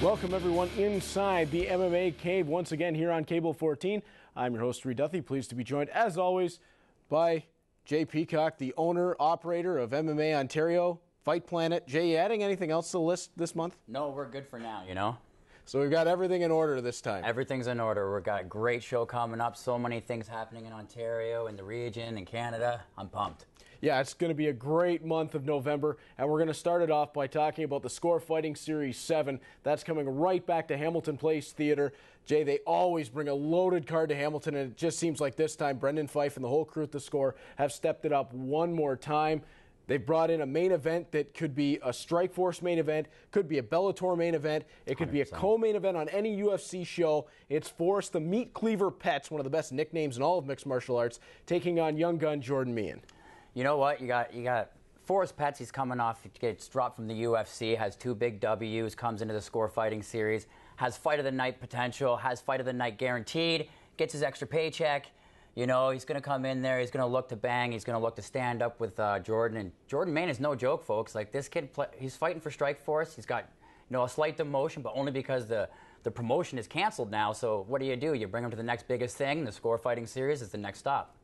Welcome everyone inside the MMA Cave once again here on Cable 14. I'm your host Reed Duthie, pleased to be joined as always by Jay Peacock, the owner, operator of MMA Ontario, Fight Planet. Jay, you adding anything else to the list this month? No, we're good for now, you know. So we've got everything in order this time. Everything's in order. We've got a great show coming up. So many things happening in Ontario, in the region, in Canada. I'm pumped. Yeah, it's going to be a great month of November, and we're going to start it off by talking about the Score Fighting Series 7. That's coming right back to Hamilton Place Theatre. Jay, they always bring a loaded card to Hamilton, and it just seems like this time Brendan Fife and the whole crew at the Score have stepped it up one more time. They've brought in a main event that could be a Strikeforce main event, could be a Bellator main event, it could 100%. Be a co-main event on any UFC show. It's Forrest the Meat Cleaver Petts, one of the best nicknames in all of mixed martial arts, taking on young gun Jordan Meehan. You know what? You got Forrest Petts. He's coming off, he gets dropped from the UFC, has 2 big W's, comes into the Score Fighting Series, has fight of the night potential, has fight of the night guaranteed, gets his extra paycheck. You know, he's going to come in there, he's going to look to bang, he's going to look to stand up with Jordan. And Jordan Meehan is no joke, folks. Like, this kid, he's fighting for Strikeforce. He's got, you know, a slight demotion, but only because the promotion is canceled now. So what do? You bring him to the next biggest thing. The Score Fighting Series is the next stop.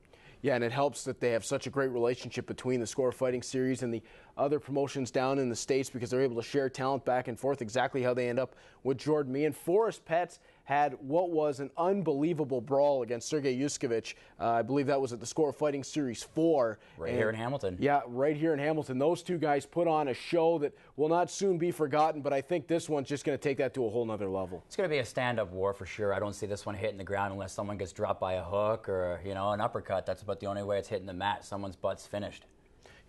Yeah, and it helps that they have such a great relationship between the Score Fighting Series and the other promotions down in the States, because they're able to share talent back and forth, exactly how they end up with Jordan Meehan. Forrest Petts had what was an unbelievable brawl against Sergey Yuskevich. I believe that was at the Score Fighting Series 4. Right here in Hamilton. Yeah, right here in Hamilton. Those two guys put on a show that will not soon be forgotten, but I think this one's just going to take that to a whole nother level. It's going to be a stand-up war for sure. I don't see this one hitting the ground unless someone gets dropped by a hook or, you know, an uppercut. That's about the only way it's hitting the mat. Someone's butt's finished.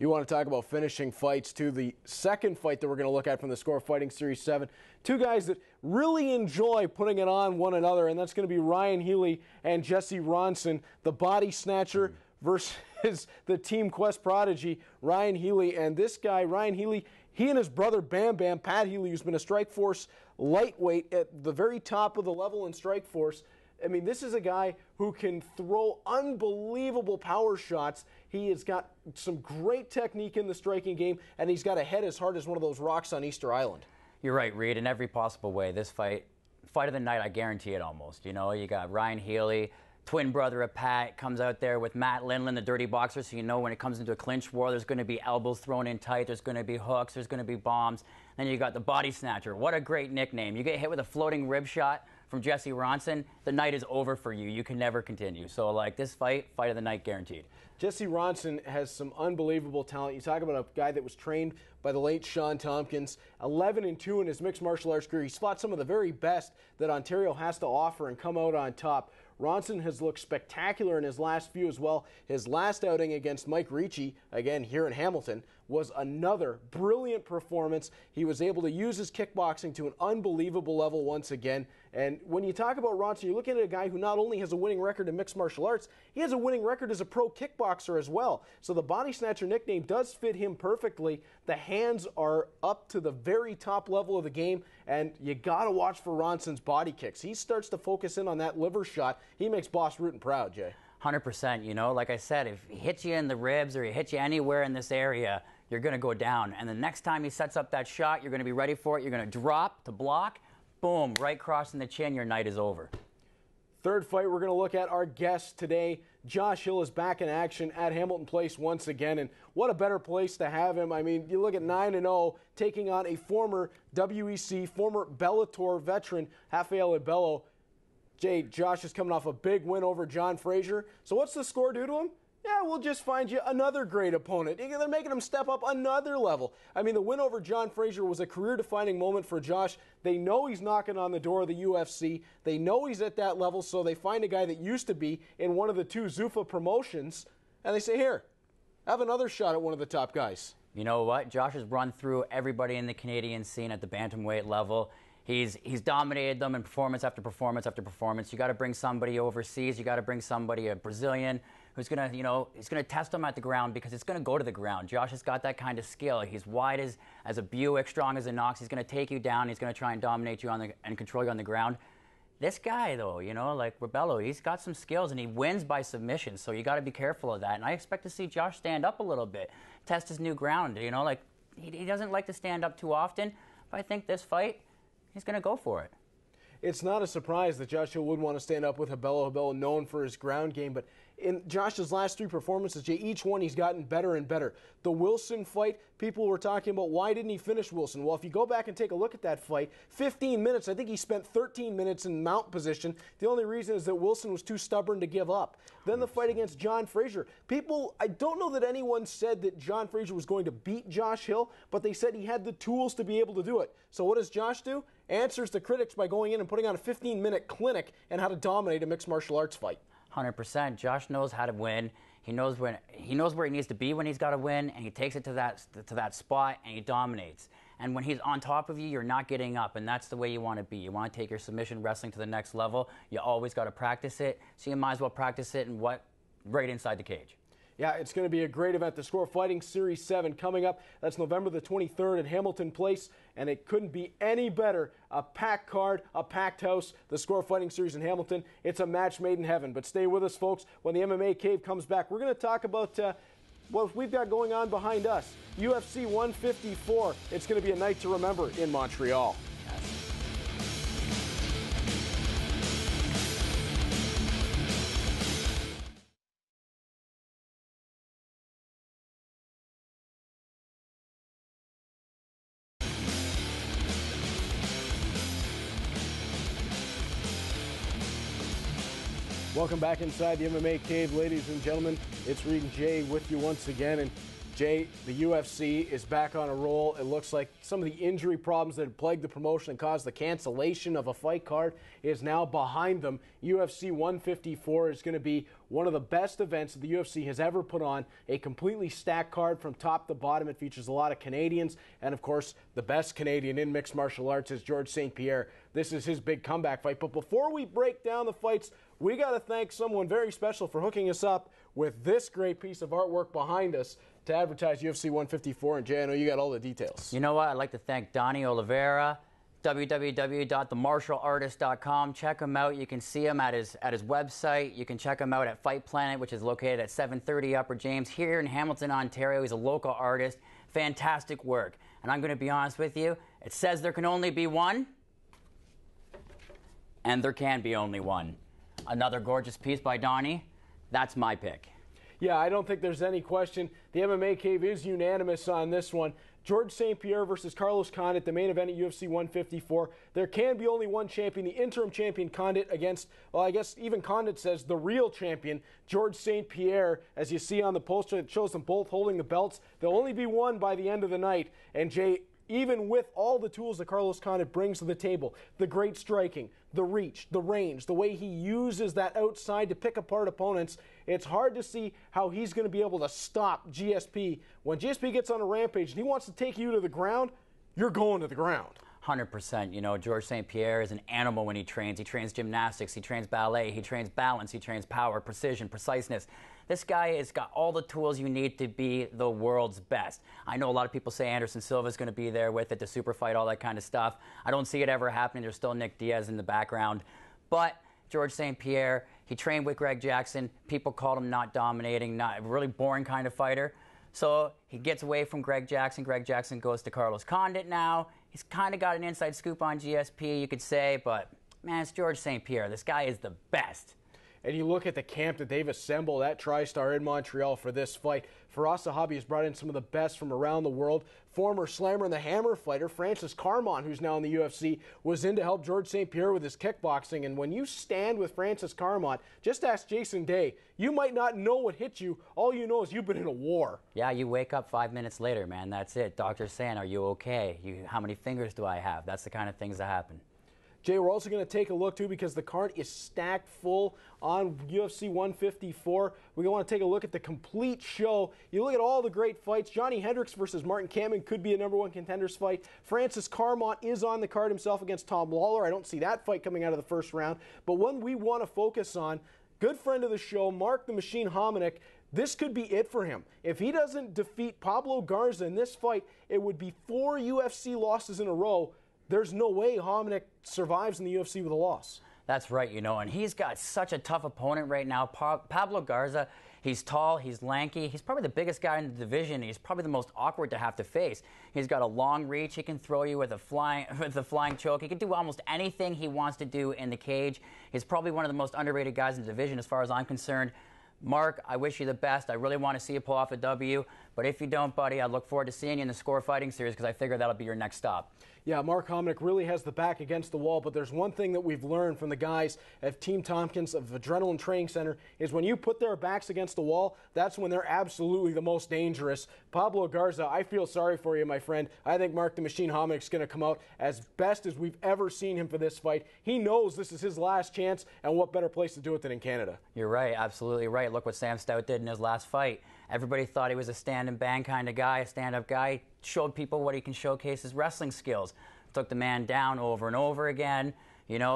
You want to talk about finishing fights, too. The second fight that we're going to look at from the Score Fighting Series 7, two guys that really enjoy putting it on one another, and that's going to be Ryan Healy and Jesse Ronson, the body snatcher versus the Team Quest prodigy, Ryan Healy. And this guy, Ryan Healy, he and his brother Bam Bam, Pat Healy, who's been a Strikeforce lightweight at the very top of the level in Strikeforce. I mean, this is a guy who can throw unbelievable power shots. He has got some great technique in the striking game, and he's got a head as hard as one of those rocks on Easter Island. You're right, Reed, in every possible way. This fight of the night, I guarantee it almost. You know, you got Ryan Healy, twin brother of Pat, comes out there with Matt Lindland, the dirty boxer, so you know when it comes into a clinch war, there's going to be elbows thrown in tight, there's going to be hooks, there's going to be bombs. Then you got the body snatcher. What a great nickname. You get hit with a floating rib shot from Jesse Ronson, the night is over for you. You can never continue. So, like, this fight of the night guaranteed. Jesse Ronson has some unbelievable talent. You talk about a guy that was trained by the late Sean Tompkins, 11-2 in his mixed martial arts career. He's fought some of the very best that Ontario has to offer and come out on top. Ronson has looked spectacular in his last few as well. His last outing against Mike Ricci, again here in Hamilton, was another brilliant performance. He was able to use his kickboxing to an unbelievable level once again. And when you talk about Ronson, you're looking at a guy who not only has a winning record in mixed martial arts, he has a winning record as a pro kickboxer as well. So the body snatcher nickname does fit him perfectly. The hands are up to the very top level of the game, and you got to watch for Ronson's body kicks. He starts to focus in on that liver shot. He makes Boss Rutan proud, Jay. 100%, you know, like I said, if he hits you in the ribs or he hits you anywhere in this area, you're going to go down. And the next time he sets up that shot, you're going to be ready for it. You're going to drop to block. Boom, right crossing the chin, your night is over. Third fight we're going to look at, our guest today, Josh Hill, is back in action at Hamilton Place once again, and what a better place to have him. I mean, you look at 9-0, taking on a former WEC, former Bellator veteran, Rafael Abello. Jay, Josh is coming off a big win over John Frazier. So what's the score do to him? Yeah, we'll just find you another great opponent. They're making him step up another level. I mean, the win over John Frazier was a career-defining moment for Josh. They know he's knocking on the door of the UFC. They know he's at that level, so they find a guy that used to be in one of the 2 Zuffa promotions, and they say, here, have another shot at one of the top guys. You know what? Josh has run through everybody in the Canadian scene at the bantamweight level. He's dominated them in performance after performance after performance. You got to bring somebody overseas. You got to bring somebody, a Brazilian, who's going to, you know, he's going to test them at the ground because it's going to go to the ground. Josh has got that kind of skill. He's wide as a Buick, strong as a Knox. He's going to take you down. He's going to try and dominate you and control you on the ground. This guy, though, you know, like Rebello, he's got some skills, and he wins by submission, so you got to be careful of that. And I expect to see Josh stand up a little bit, test his new ground. You know, like, he doesn't like to stand up too often, but I think this fight, he's going to go for it. It's not a surprise that Josh Hill would want to stand up with Habelo, known for his ground game, but in Josh's last 3 performances, Jay, each one he's gotten better and better. The Wilson fight, people were talking about why didn't he finish Wilson? Well, if you go back and take a look at that fight, 15 minutes, I think he spent 13 minutes in mount position. The only reason is that Wilson was too stubborn to give up. Then the fight against John Frazier. People, I don't know that anyone said that John Frazier was going to beat Josh Hill, but they said he had the tools to be able to do it. So what does Josh do? Answers the critics by going in and putting on a 15-minute clinic on how to dominate a mixed martial arts fight. 100%. Josh knows how to win. He knows where he needs to be when he's got to win, and he takes it to that spot and he dominates. And when he's on top of you, you're not getting up, and that's the way you want to be. You want to take your submission wrestling to the next level. You always got to practice it, so you might as well practice it right inside the cage. Yeah, it's going to be a great event. The Score Fighting Series 7 coming up. That's November the 23rd at Hamilton Place, and it couldn't be any better. A packed card, a packed house, the Score Fighting Series in Hamilton. It's a match made in heaven. But stay with us, folks. When the MMA Cave comes back, we're going to talk about what we've got going on behind us. UFC 154. It's going to be a night to remember in Montreal. Welcome back inside the MMA Cave, ladies and gentlemen. It's Reed and Jay with you once again. And Jay, the UFC is back on a roll. It looks like some of the injury problems that had plagued the promotion and caused the cancellation of a fight card is now behind them. UFC 154 is going to be one of the best events that the UFC has ever put on. A completely stacked card from top to bottom. It features a lot of Canadians. And, of course, the best Canadian in mixed martial arts is Georges St-Pierre. This is his big comeback fight. But before we break down the fights, we got to thank someone very special for hooking us up with this great piece of artwork behind us to advertise UFC 154. And Jay, I know you got all the details. You know what? I'd like to thank Donnie Oliveira, www.themartialartist.com. Check him out. You can see him at his website. You can check him out at Fight Planet, which is located at 730 Upper James here in Hamilton, Ontario. He's a local artist. Fantastic work. And I'm going to be honest with you. It says there can only be one, and there can be only one. Another gorgeous piece by Donnie. That's my pick. Yeah, I don't think there's any question. The MMA Cave is unanimous on this one. Georges St-Pierre versus Carlos Condit, the main event at UFC 154. There can be only one champion, the interim champion Condit against, well, I guess even Condit says the real champion, Georges St-Pierre. As you see on the poster, it shows them both holding the belts. There'll only be one by the end of the night. And Jay, even with all the tools that Carlos Condit brings to the table, the great striking, the reach, the range, the way he uses that outside to pick apart opponents, it's hard to see how he's going to be able to stop GSP. When GSP gets on a rampage and he wants to take you to the ground, you're going to the ground. 100%. You know, Georges St-Pierre is an animal when he trains. He trains gymnastics, he trains ballet, he trains balance, he trains power, precision, preciseness. This guy has got all the tools you need to be the world's best. I know a lot of people say Anderson Silva is going to be there with it, the super fight, all that kind of stuff. I don't see it ever happening. There's still Nick Diaz in the background. But Georges St-Pierre, he trained with Greg Jackson. People called him not dominating, not a really boring kind of fighter. So he gets away from Greg Jackson. Greg Jackson goes to Carlos Condit now. He's kind of got an inside scoop on GSP, you could say. But, man, it's Georges St-Pierre. This guy is the best. And you look at the camp that they've assembled at TriStar in Montreal for this fight. Firas Zahabi has brought in some of the best from around the world. Former Slammer and the Hammer fighter Francis Carmon, who's now in the UFC, was in to help Georges St-Pierre with his kickboxing. And when you stand with Francis Carmon, just ask Jason Day, you might not know what hit you. All you know is you've been in a war. Yeah, you wake up 5 minutes later, man. That's it. Doctor's saying, are you okay? How many fingers do I have? That's the kind of things that happen. Jay, we're also going to take a look, too, because the card is stacked full on UFC 154. We're going to take a look at the complete show. You look at all the great fights. Johnny Hendricks versus Martin Kampmann could be a #1 contenders fight. Francis Carmon is on the card himself against Tom Lawler. I don't see that fight coming out of the first round. But one we want to focus on, good friend of the show, Mark the Machine Hominick. This could be it for him. If he doesn't defeat Pablo Garza in this fight, it would be 4 UFC losses in a row. There's no way Hominick survives in the UFC with a loss. That's right, and he's got such a tough opponent right now. Pablo Garza, he's tall, he's lanky, he's probably the biggest guy in the division. He's probably the most awkward to have to face. He's got a long reach. He can throw you with a flying choke. He can do almost anything he wants to do in the cage. He's probably one of the most underrated guys in the division as far as I'm concerned. Mark, I wish you the best. I really want to see you pull off a W. But if you don't, buddy, I look forward to seeing you in the Score Fighting Series because I figure that'll be your next stop. Yeah, Mark Hominick really has the back against the wall, but there's one thing that we've learned from the guys at Team Tompkins of Adrenaline Training Center is when you put their backs against the wall, that's when they're absolutely the most dangerous. Pablo Garza, I feel sorry for you, my friend. I think Mark the Machine Hominick's going to come out as best as we've ever seen him for this fight. He knows this is his last chance, and what better place to do it than in Canada. You're right, absolutely right. Look what Sam Stout did in his last fight. Everybody thought he was a stand and bang kind of guy, a stand-up guy. Showed people what he can showcase his wrestling skills. Took the man down over and over again.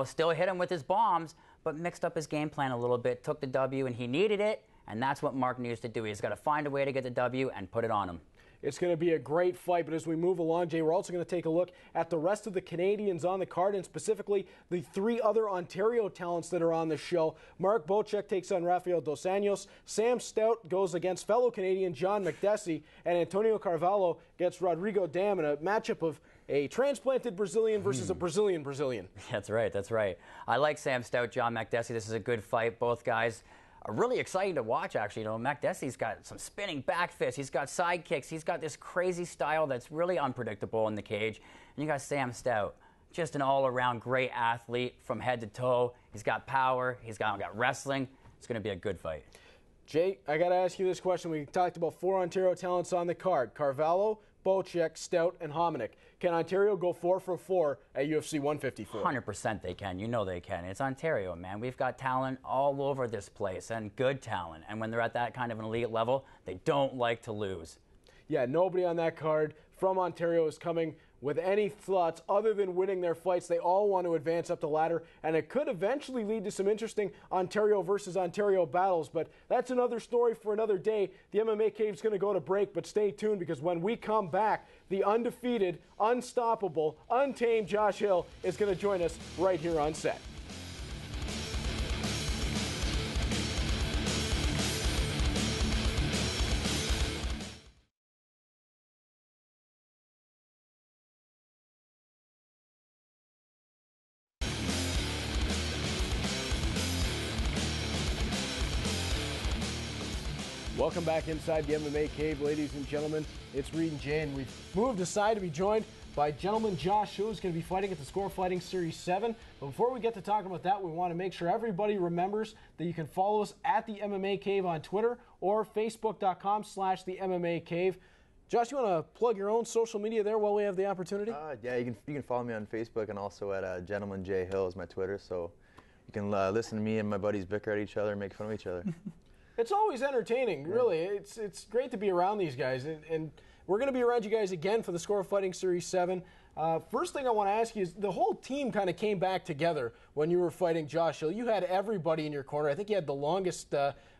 Still hit him with his bombs, but mixed up his game plan a little bit. Took the W, and he needed it, and that's what Mark needs to do. He's got to find a way to get the W and put it on him. It's going to be a great fight, but as we move along, Jay, we're also going to take a look at the rest of the Canadians on the card, and specifically the 3 other Ontario talents that are on the show. Mark Bocek takes on Rafael Dos Anjos. Sam Stout goes against fellow Canadian John McDessie, and Antonio Carvalho gets Rodrigo Dam in a matchup of a transplanted Brazilian versus a Brazilian. That's right. I like Sam Stout, John McDessie. This is a good fight. Both guys are really exciting to watch, actually. McDessie's got some spinning back fists. He's got side kicks. He's got this crazy style that's really unpredictable in the cage. And you got Sam Stout, just an all-around great athlete from head to toe. He's got power. He's got wrestling. It's going to be a good fight. Jay, I got to ask you this question. We talked about 4 Ontario talents on the card: Carvalho, Bocek, Stout, and Hominick. Can Ontario go 4 for 4 at UFC 154? 100% they can. They can. It's Ontario, man. We've got talent all over this place, and good talent. And when they're at that kind of an elite level, they don't like to lose. Yeah, nobody on that card from Ontario is coming with any thoughts other than winning their fights. They all want to advance up the ladder, and it could eventually lead to some interesting Ontario versus Ontario battles, but that's another story for another day. The MMA Cave is going to go to break, but stay tuned because when we come back, the undefeated, unstoppable, untamed Josh Hill is going to join us right here on set. Welcome back inside the MMA Cave, ladies and gentlemen. It's Reed and Jay, and we've moved aside to be joined by gentleman Josh, who's going to be fighting at the Score Fighting Series 7. But before we get to talking about that, we want to make sure everybody remembers that you can follow us at the MMA Cave on Twitter or Facebook.com/the MMA Cave. Josh, you want to plug your own social media there while we have the opportunity? Yeah, you can follow me on Facebook and also at Gentleman J Hill is my Twitter, so you can listen to me and my buddies bicker at each other and make fun of each other. It's always entertaining, really. It's great to be around these guys, and we're going to be around you guys again for the Score Fighting Series 7. First thing I want to ask you is the whole team kind of came back together when you were fighting Josh Hill. You had everybody in your corner. I think you had the longest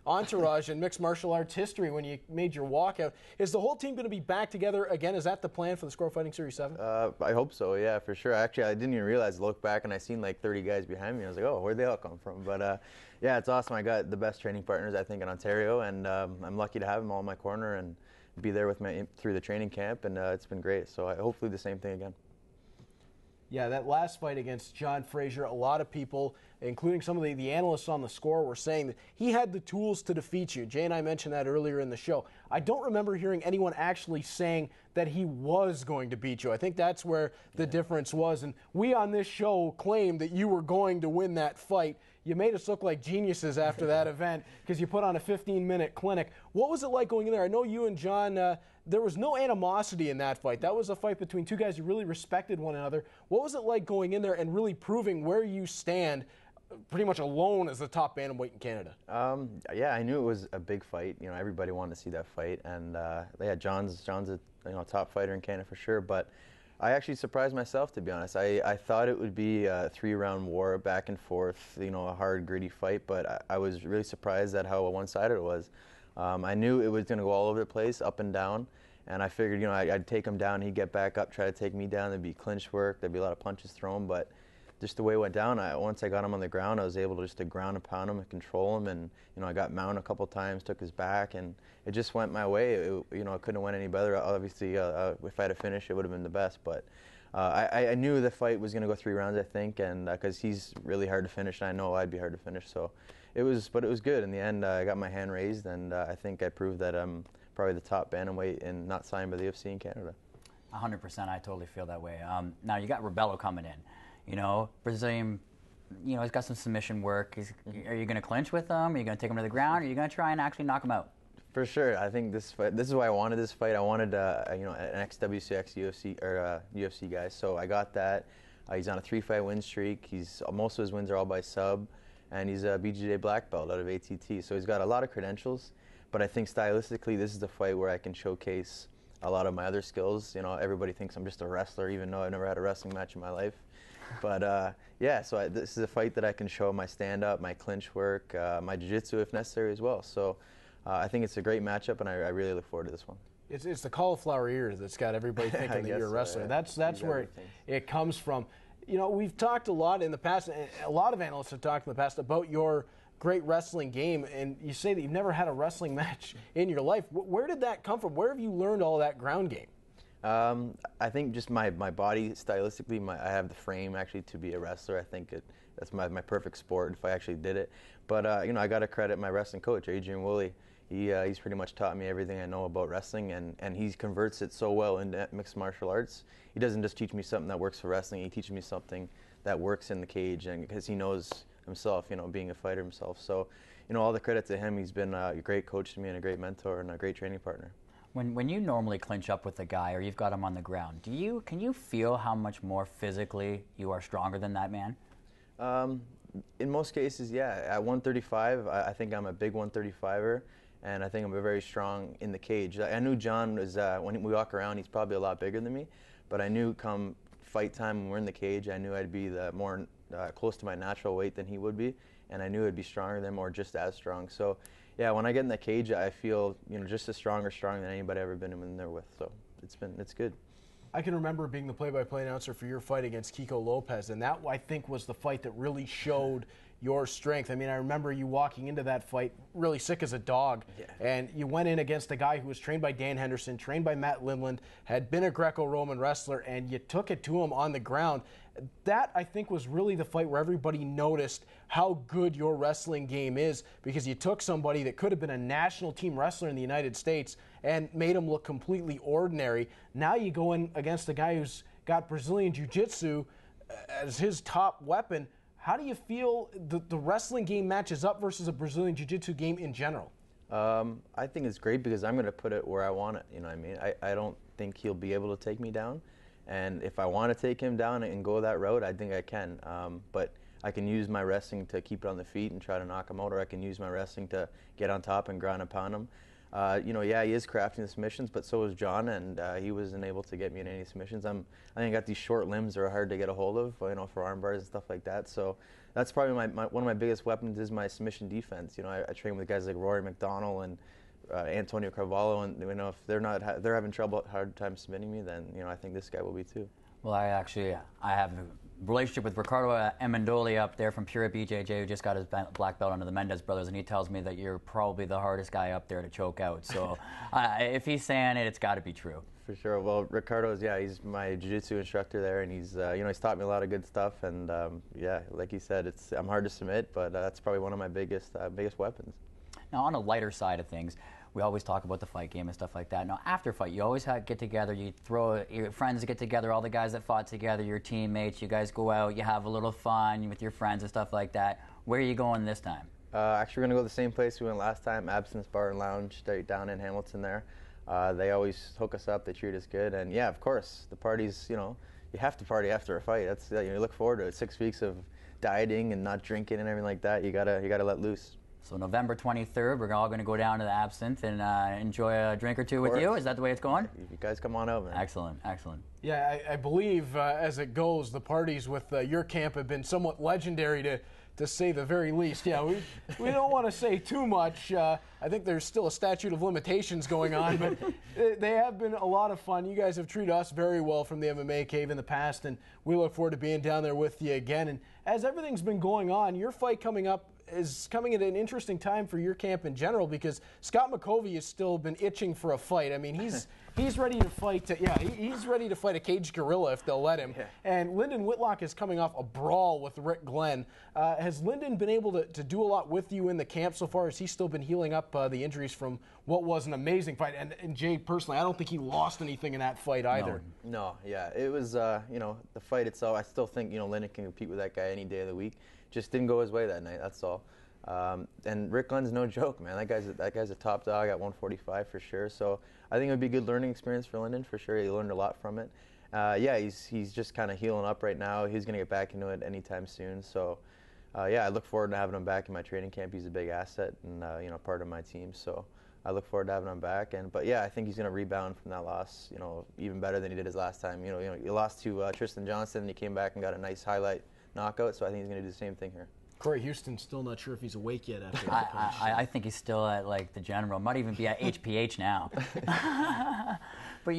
entourage in mixed martial arts history when you made your walkout. Is the whole team going to be back together again? Is that the plan for the Score Fighting Series 7? I hope so, yeah, for sure. Actually, I didn't even realize. I looked back and I seen like 30 guys behind me. I was like, oh, where'd they all come from? But yeah, it's awesome. I got the best training partners, I think, in Ontario, and I'm lucky to have them all in my corner and be there with me through the training camp, and it's been great. So hopefully the same thing again. Yeah, that last fight against John Frazier, a lot of people, including some of the analysts on the Score, were saying that he had the tools to defeat you. Jay and I mentioned that earlier in the show. I don't remember hearing anyone actually saying that he was going to beat you. I think that's where the difference was. And we on this show claimed that you were going to win that fight. You made us look like geniuses after that event because you put on a 15-minute clinic. What was it like going in there? I know you and John, there was no animosity in that fight. That was a fight between two guys who really respected one another. What was it like going in there and really proving where you stand pretty much alone as the top bantamweight in Canada? Yeah, I knew it was a big fight. You know, everybody wanted to see that fight. And yeah, John's a top fighter in Canada for sure. But I actually surprised myself, to be honest. I thought it would be a 3-round war, back and forth, a hard, gritty fight, but I was really surprised at how one-sided it was. I knew it was going to go all over the place, up and down, and I figured, I'd take him down, he'd get back up, try to take me down. There'd be clinch work, there'd be a lot of punches thrown, but just the way it went down, once I got him on the ground, I was able to just to ground and pound him and control him. And, I got mounted a couple times, took his back, and it just went my way. It couldn't have went any better. Obviously, if I had a finish, it would have been the best. But I knew the fight was going to go 3 rounds, I think, and because he's really hard to finish, and I know I'd be hard to finish. So it was good. In the end, I got my hand raised, and I think I proved that I'm probably the top bantamweight and not signed by the UFC in Canada. 100%, I totally feel that way. Now you got Rebelo coming in, Brazilian, he's got some submission work. Are you going to clinch with him? Are you going to take him to the ground? Or are you going to try and actually knock him out? For sure. I think this is why I wanted this fight. I wanted, an ex-WCX UFC guy, so I got that. He's on a 3-fight win streak. Most of his wins are all by sub, and he's a BJJ black belt out of ATT. So he's got a lot of credentials, but I think stylistically this is the fight where I can showcase a lot of my other skills. Everybody thinks I'm just a wrestler, even though I've never had a wrestling match in my life. But so this is a fight that I can show my stand-up, my clinch work, my jiu-jitsu if necessary as well. So I think it's a great matchup, and I really look forward to this one. It's the cauliflower ears that's got everybody thinking that you're a wrestler. Yeah. That's where it comes from. We've talked a lot in the past, and a lot of analysts have talked in the past about your great wrestling game, and you say that you've never had a wrestling match in your life. Where did that come from? Where have you learned all that ground game? I think just my body stylistically, I have the frame actually to be a wrestler. I think that's my perfect sport if I actually did it. But I got to credit my wrestling coach, Adrian Woolley. He's pretty much taught me everything I know about wrestling, and he converts it so well into mixed martial arts. He doesn't just teach me something that works for wrestling. He teaches me something that works in the cage, and because he knows himself, being a fighter himself. So, all the credit to him. He's been a great coach to me and a great mentor and a great training partner. When you normally clinch up with a guy or you've got him on the ground, can you feel how much more physically you are stronger than that man? In most cases, yeah. At 135, I think I'm a big 135er, and I think I'm very strong in the cage. I knew John was, when we walk around, he's probably a lot bigger than me, but I knew come fight time when we're in the cage, I knew I'd be more close to my natural weight than he would be, and I knew I'd be stronger than him or just as strong. So, yeah, when I get in the cage, I feel just as strong than anybody I've ever been in there with. So it's good. I can remember being the play-by-play announcer for your fight against Kiko Lopez, and that, I think, was the fight that really showed your strength. I mean, I remember you walking into that fight really sick as a dog, and you went in against a guy who was trained by Dan Henderson, trained by Matt Lindland, had been a Greco-Roman wrestler, and you took it to him on the ground. That, I think, was really the fight where everybody noticed how good your wrestling game is, because you took somebody that could have been a national team wrestler in the United States and made him look completely ordinary. Now you go in against a guy who's got Brazilian Jiu-Jitsu as his top weapon. How do you feel the wrestling game matches up versus a Brazilian Jiu-Jitsu game in general? I think it's great because I'm going to put it where I want it. You know what I mean? I don't think he'll be able to take me down. And if I want to take him down and go that road, I think I can. But I can use my wrestling to keep it on the feet and try to knock him out, or I can use my wrestling to get on top and ground and pound him. He is crafting the submissions, but so is John, and he wasn't able to get me in any submissions. I think I got these short limbs that are hard to get a hold of, for arm bars and stuff like that. So that's probably one of my biggest weapons is my submission defense. I train with guys like Rory McDonald and Antonio Carvalho, and if they're having hard time submitting me, then I think this guy will be too. Well, I have a relationship with Ricardo Amendoli up there from Pura BJJ, who just got his black belt under the Mendez brothers, and he tells me that you're probably the hardest guy up there to choke out. So if he's saying it, it's got to be true. For sure. Well, Ricardo's, he's my jiu-jitsu instructor there, and he's he's taught me a lot of good stuff. And like you said, I'm hard to submit, but that's probably one of my biggest weapons. Now, on a lighter side of things, we always talk about the fight game and stuff like that. Now, after fight, you always get together, your friends get together, all the guys that fought together, your teammates, you guys go out, you have a little fun with your friends and stuff like that. Where are you going this time? Actually, we're going to go to the same place we went last time, Absence Bar and Lounge, straight down in Hamilton there. They always hook us up, they treat us good. And yeah, of course, the parties, you have to party after a fight. That's you look forward to it. 6 weeks of dieting and not drinking and everything like that. You gotta let loose. So November 23rd, we're all going to go down to the Absinthe and enjoy a drink or two with you. Is that the way it's going? You guys come on out, man. Excellent. Yeah, I believe as it goes, the parties with your camp have been somewhat legendary to say the very least. Yeah, we don't want to say too much. I think there's still a statute of limitations going on, but they have been a lot of fun. You guys have treated us very well from the MMA Cave in the past, and we look forward to being down there with you again. And as everything's been going on, your fight coming up is coming at an interesting time for your camp in general, because Scott McCovey has still been itching for a fight. I mean, he's ready to fight. He's ready to fight a caged gorilla if they'll let him. Yeah. And Lyndon Whitlock is coming off a brawl with Rick Glenn. Has Lyndon been able to do a lot with you in the camp so far? Has he still been healing up the injuries from what was an amazing fight? And Jay, personally, I don't think he lost anything in that fight either. No, yeah, it was the fight itself. I still think Lyndon can compete with that guy any day of the week. Just didn't go his way that night. That's all. And Rick Glenn's no joke, man. That guy's a top dog at 145 for sure. So I think it would be a good learning experience for Lyndon for sure. He learned a lot from it. He's just kind of healing up right now. He's gonna get back into it anytime soon. So I look forward to having him back in my training camp. He's a big asset and part of my team. So I look forward to having him back. I think he's gonna rebound from that loss. Even better than he did his last time. He lost to Tristan Johnson, and he came back and got a nice highlight knockout. So I think he's gonna do the same thing here. Corey Houston's still not sure if he's awake yet after that punch. I think he's still at the general. Might even be at HPH now. But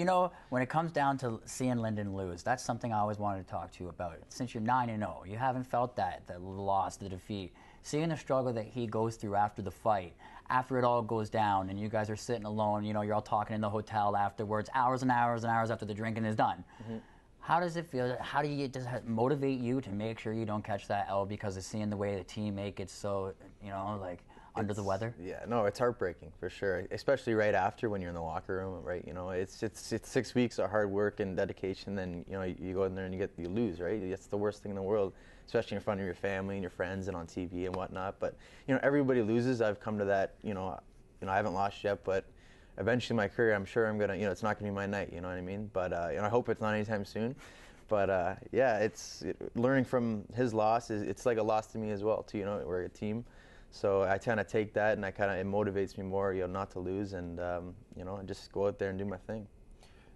when it comes down to seeing Lyndon lose, that's something I always wanted to talk to you about. Since you're 9-0, you haven't felt the loss, the defeat. Seeing the struggle that he goes through after the fight, after it all goes down, and you guys are sitting alone, you're all talking in the hotel afterwards, hours and hours and hours after the drinking is done. Mm-hmm. How does it feel? Does it motivate you to make sure you don't catch that L because of seeing the way the teammate gets so, under the weather? Yeah, no, it's heartbreaking for sure, especially right after when you're in the locker room, right? It's 6 weeks of hard work and dedication, then you go in there and you lose, right? It's the worst thing in the world, especially in front of your family and your friends and on TV and whatnot. But everybody loses. I've come to that. I haven't lost yet, but eventually in my career, I'm sure I'm gonna, it's not gonna be my night, you know what I mean? But I hope it's not anytime soon. But learning from his loss it's like a loss to me as well too. We're a team, so I kind of take that and it motivates me more, not to lose and just go out there and do my thing.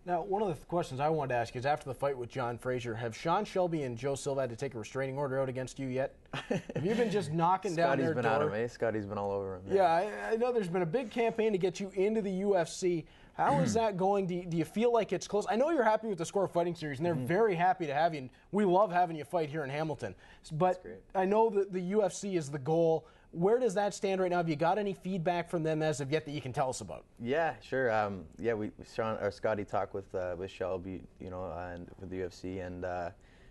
Now, one of the questions I wanted to ask is, after the fight with John Frazier, have Sean Shelby and Joe Silva had to take a restraining order out against you yet? Have you been just knocking down their door? Scotty's been out of me. Scotty's been all over him. Yeah, I know there's been a big campaign to get you into the UFC. How is that going? Do you feel like it's close? I know you're happy with the Score Fighting Series, and they're very happy to have you. And we love having you fight here in Hamilton. But I know that the UFC is the goal. Where does that stand right now? Have you got any feedback from them as of yet that you can tell us about? Yeah, sure. Scotty talked with Shelby, and with the UFC, and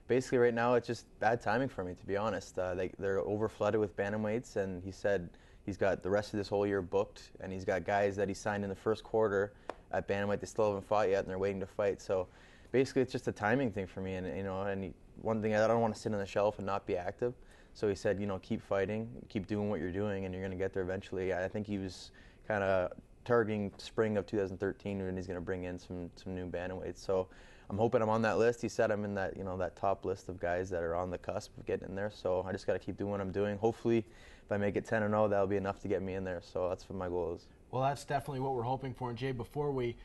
basically right now it's just bad timing for me, to be honest. They're overflooded with bantamweights, and he said he's got the rest of this whole year booked, and he's got guys that he signed in the first quarter at bantamweight they still haven't fought yet, and they're waiting to fight. So basically it's just a timing thing for me, and one thing, I don't want to sit on the shelf and not be active. So he said, keep fighting, keep doing what you're doing, and you're going to get there eventually. I think he was kind of targeting spring of 2013 when he's going to bring in some new bantamweights. So I'm hoping I'm on that list. He said I'm in that that top list of guys that are on the cusp of getting in there. So I just got to keep doing what I'm doing. Hopefully, if I make it 10-0, that'll be enough to get me in there. So that's what my goal is. Well, that's definitely what we're hoping for. And Jay, before we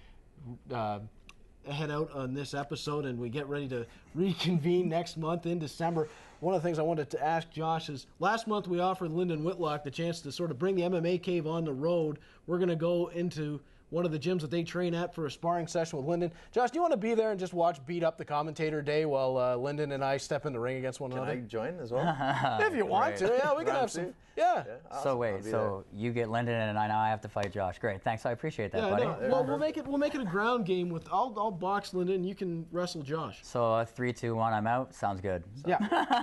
head out on this episode and we get ready to reconvene next month in December, one of the things I wanted to ask Josh is, last month we offered Lyndon Whitlock the chance to sort of bring the MMA Cave on the road. We're going to go into one of the gyms that they train at for a sparring session with Lyndon. Josh, do you want to be there and just watch Beat Up the Commentator Day while Lyndon and I step in the ring against one another? Can I join as well? If you want to, yeah, we can have some. Yeah. Awesome. So wait, you get Lyndon and I now I have to fight Josh. Great, thanks, I appreciate that, buddy. No. Well, we'll make it a ground game with. I'll box Lyndon, and you can wrestle Josh. So 3, 2, 1, I'm out. Sounds good. Yeah.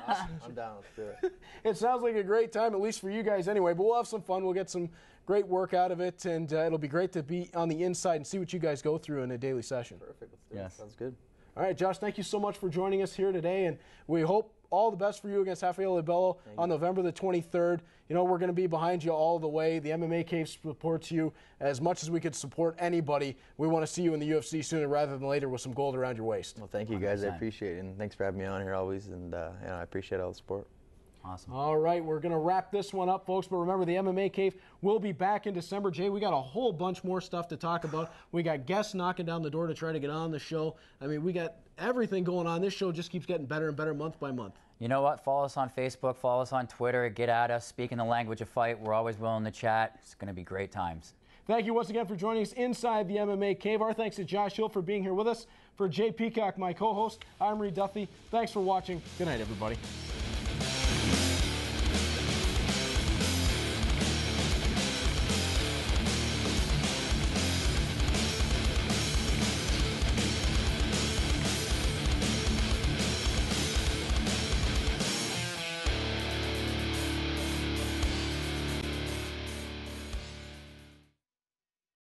Awesome. I'm down. Let's do it. It sounds like a great time, at least for you guys anyway. But we'll have some fun. We'll get some great work out of it, and it'll be great to be on the inside and see what you guys go through in a daily session. Perfect. Let's do it. Sounds good. All right, Josh, thank you so much for joining us here today, and we hope all the best for you against Rafael Libello on November the 23rd. We're going to be behind you all the way. The MMA Cave supports you as much as we could support anybody. We want to see you in the UFC sooner rather than later with some gold around your waist. Well, thank you, guys. 100%. I appreciate it, and thanks for having me on here always, and I appreciate all the support. Awesome. All right, we're going to wrap this one up, folks. But remember, the MMA Cave will be back in December. Jay, we got a whole bunch more stuff to talk about. We got guests knocking down the door to try to get on the show. I mean, we got everything going on. This show just keeps getting better and better month by month. You know what? Follow us on Facebook, follow us on Twitter, get at us, speak in the language of fight. We're always willing to chat. It's going to be great times. Thank you once again for joining us inside the MMA Cave. Our thanks to Josh Hill for being here with us. For Jay Peacock, my co-host, I'm Reed Duthie. Thanks for watching. Good night, everybody.